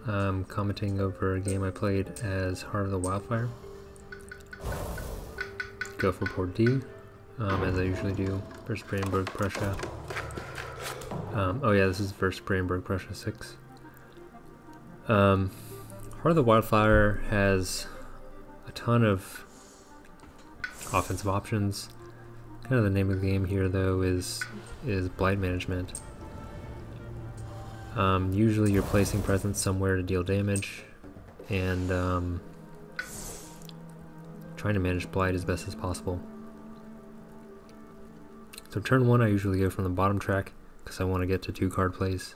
Commenting over a game I played as Heart of the Wildfire. Go for port D, as I usually do, versus Bradenburg-Prussia. Oh yeah, this is versus Bradenburg-Prussia 6. Heart of the Wildfire has a ton of offensive options. Kind of the name of the game here, though, is blight management. Usually you're placing presence somewhere to deal damage, and trying to manage blight as best as possible. So turn 1 I usually go from the bottom track, because I want to get to 2 card plays.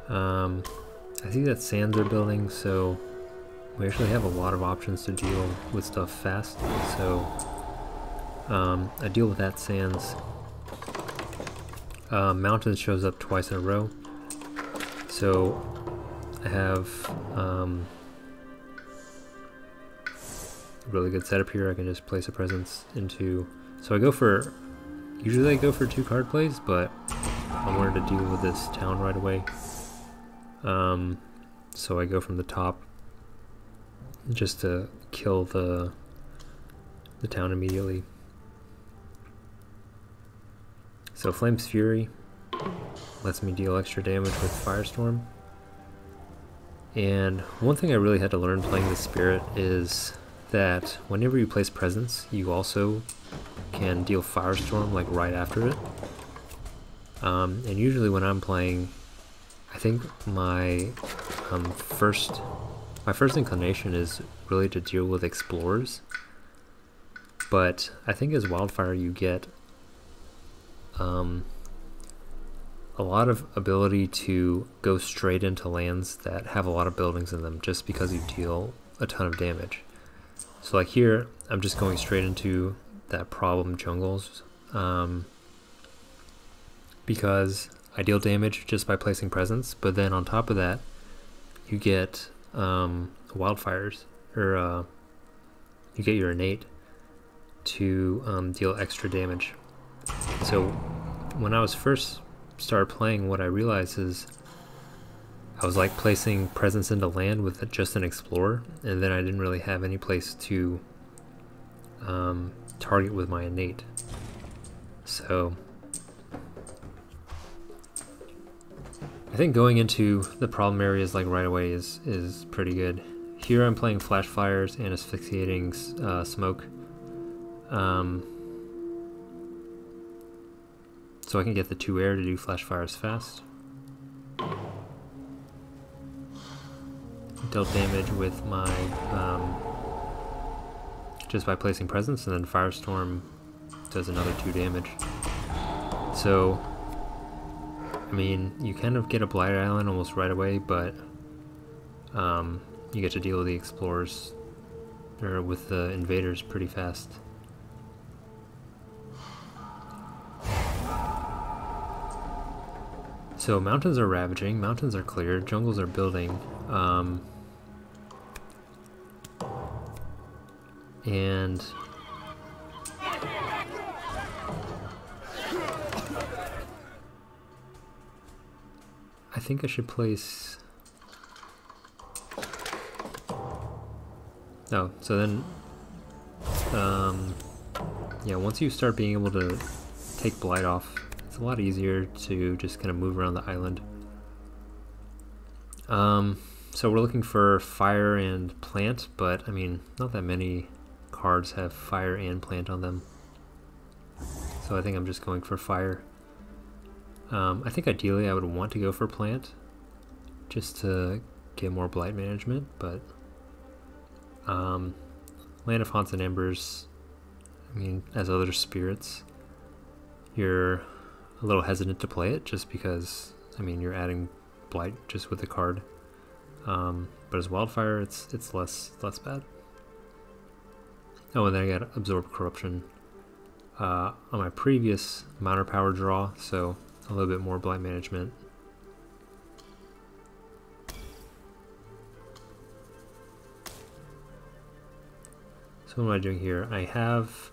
I see that sands are building, so we actually have a lot of options to deal with stuff fast, so I deal with that sands. Mountains shows up twice in a row, so I have a really good setup here. I can just place a presence into, so usually I go for 2 card plays, but I wanted to deal with this town right away, so I go from the top just to kill the town immediately. So Flame's Fury lets me deal extra damage with Firestorm. And one thing I really had to learn playing the Spirit is that whenever you place presence, you also can deal Firestorm like right after it. And usually when I'm playing, I think my first inclination is really to deal with Explorers. But I think as Wildfire you get a lot of ability to go straight into lands that have a lot of buildings in them just because you deal a ton of damage. So like here, I'm just going straight into that problem jungles because I deal damage just by placing presence, but then on top of that, you get wildfires, or you get your innate to deal extra damage. So when I was first started playing, what I realized is I was like placing presence into land with just an explorer, and then I didn't really have any place to target with my innate. So I think going into the problem areas like right away is pretty good. Here I'm playing flash fires and asphyxiating smoke. So I can get the 2 air to do flash fires fast. Dealt damage with my just by placing presence, and then Firestorm does another 2 damage. So I mean, you kind of get a Blight Island almost right away, but you get to deal with the explorers or with the invaders pretty fast. So mountains are ravaging, mountains are cleared, jungles are building, and I think I should place, oh, so then, yeah, once you start being able to take Blight off, it's a lot easier to just kind of move around the island. So we're looking for fire and plant, but I mean, not that many cards have fire and plant on them. So I think I'm just going for fire. I think ideally I would want to go for plant, just to get more blight management, but Land of Haunts and Embers, I mean, as other spirits, you're a little hesitant to play it just because, I mean, you're adding blight just with the card. But as Wildfire, it's less bad. Oh, and then I got Absorb Corruption on my previous minor power draw, so a little bit more blight management. So what am I doing here? I have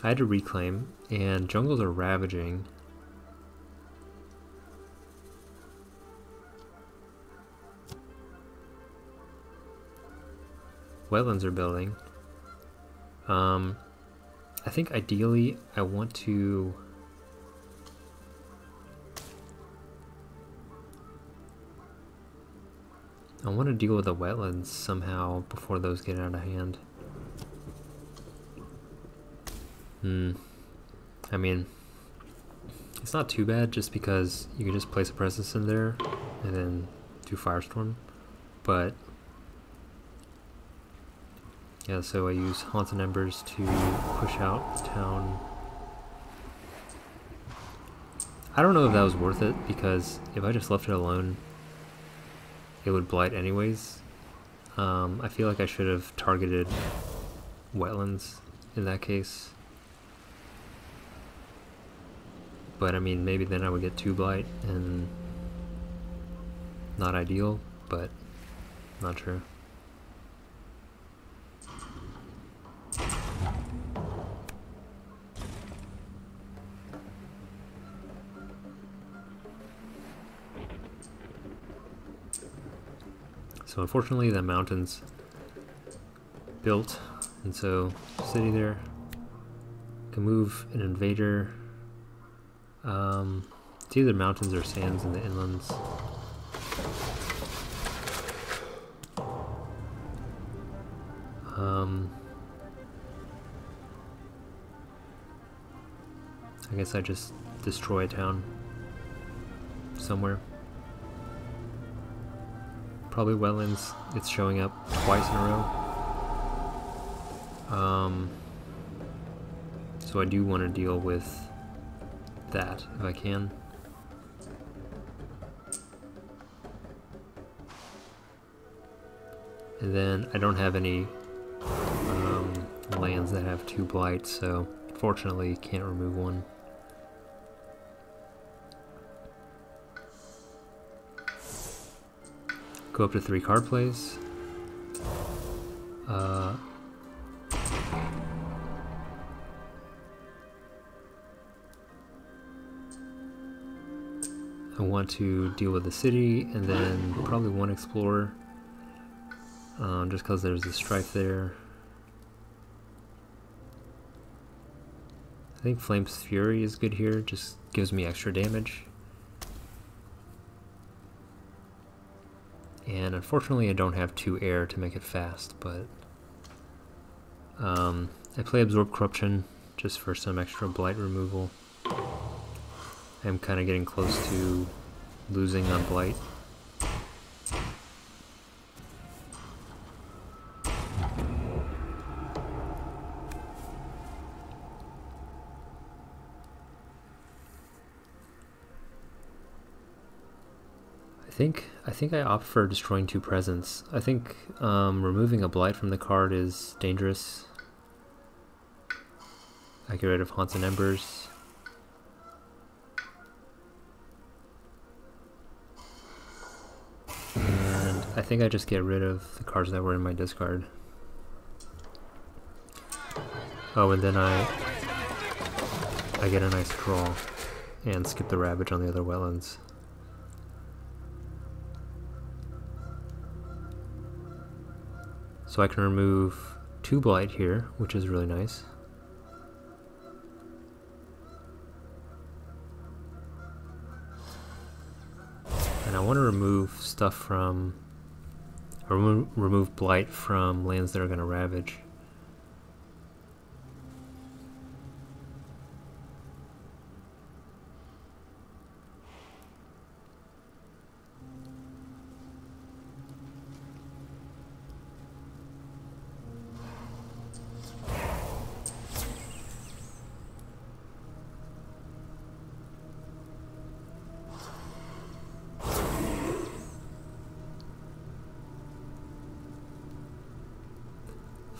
I had to reclaim, and jungles are ravaging. wetlands are building. I think ideally I want to deal with the wetlands somehow before those get out of hand. I mean, it's not too bad just because you can just place a presence in there and then do Firestorm, but yeah, so I use Haunted Embers to push out town. I don't know if that was worth it, because if I just left it alone, it would blight anyways. I feel like I should have targeted wetlands in that case. But I mean, maybe then I would get 2 blight and not ideal, but not sure. So unfortunately the mountain's built, and so city there can move an invader. It's either mountains or sands in the inlands. I guess I just destroy a town somewhere. Probably wetlands. It's showing up twice in a row. So I do want to deal with that if I can. And then I don't have any lands that have 2 blights, so fortunately can't remove 1. Go up to 3 card plays. I want to deal with the city and then probably 1 explorer, just because there's a strife there. I think Flame's Fury is good here, just gives me extra damage. And unfortunately I don't have 2 air to make it fast, but I play Absorb Corruption just for some extra blight removal. I'm kind of getting close to losing on blight. I think I opt for destroying 2 presents. I think removing a blight from the card is dangerous. I get rid of Haunts and Embers. And I think I just get rid of the cards that were in my discard. Oh, and then I get a nice draw and skip the Ravage on the other wetlands. So I can remove 2 blight here, which is really nice. And I want to remove stuff from, or remove blight from lands that are going to ravage.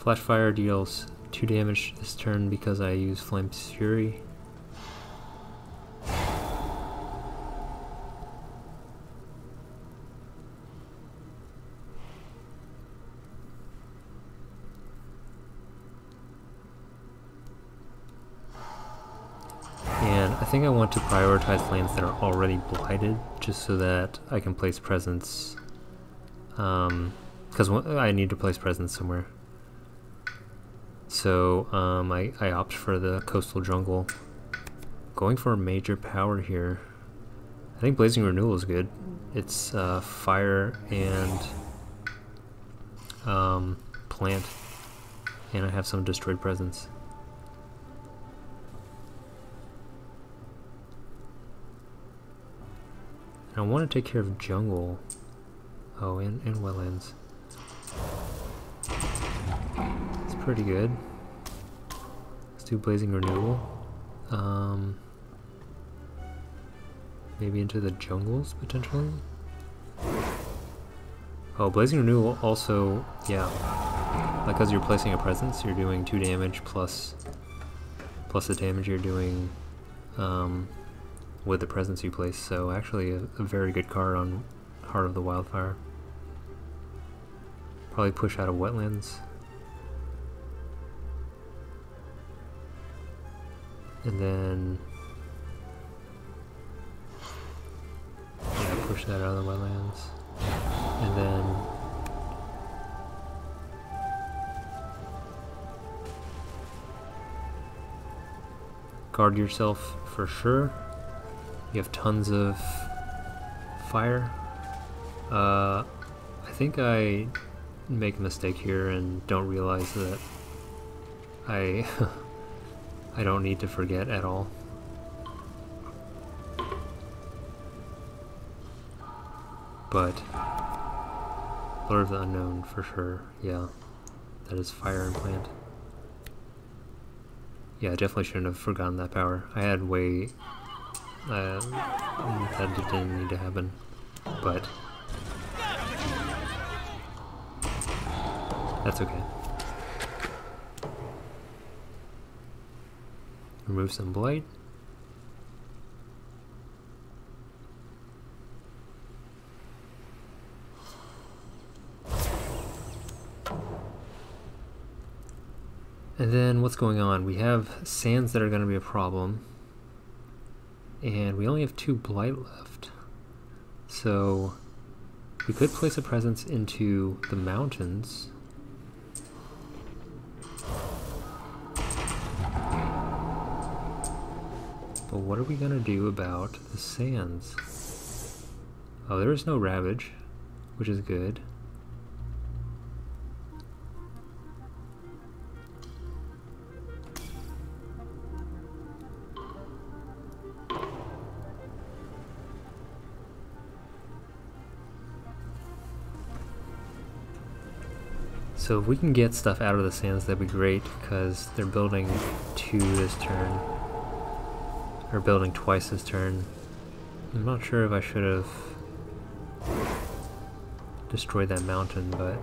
Flashfire deals 2 damage this turn because I use Flame's Fury. And I think I want to prioritize lands that are already blighted, just so that I can place presence, because I need to place presence somewhere. So I opt for the coastal jungle. Going for a major power here. I think Blazing Renewal is good. It's fire and plant, and I have some destroyed presence. And I want to take care of jungle. Oh, and wetlands. It's pretty good. Let's do Blazing Renewal. Maybe into the jungles, potentially? Oh, Blazing Renewal also, yeah. Like, as you're placing a presence, you're doing 2 damage plus the damage you're doing with the presence you place. So actually a very good card on Heart of the Wildfire. Probably push out of wetlands. And then push that out of the wetlands, and then guard yourself for sure. You have tons of fire. I think I make a mistake here and don't realize that I I don't need to forget at all. But Lord of the Unknown for sure, yeah. That is fire and plant. Yeah, I definitely shouldn't have forgotten that power. I had way... that didn't need to happen. But... that's okay. Remove some blight. And then what's going on? We have sands that are going to be a problem, and we only have 2 blight left. So we could place a presence into the mountains. But what are we going to do about the sands? Oh, there is no ravage, which is good. So if we can get stuff out of the sands, that'd be great, because they're building 2 this turn. Or building twice this turn. I'm not sure if I should have destroyed that mountain, but...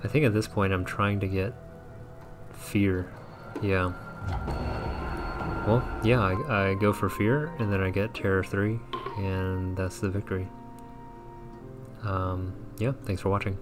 I think at this point I'm trying to get fear. Yeah. Well, yeah, I go for fear, and then I get terror 3, and that's the victory. Yeah, thanks for watching.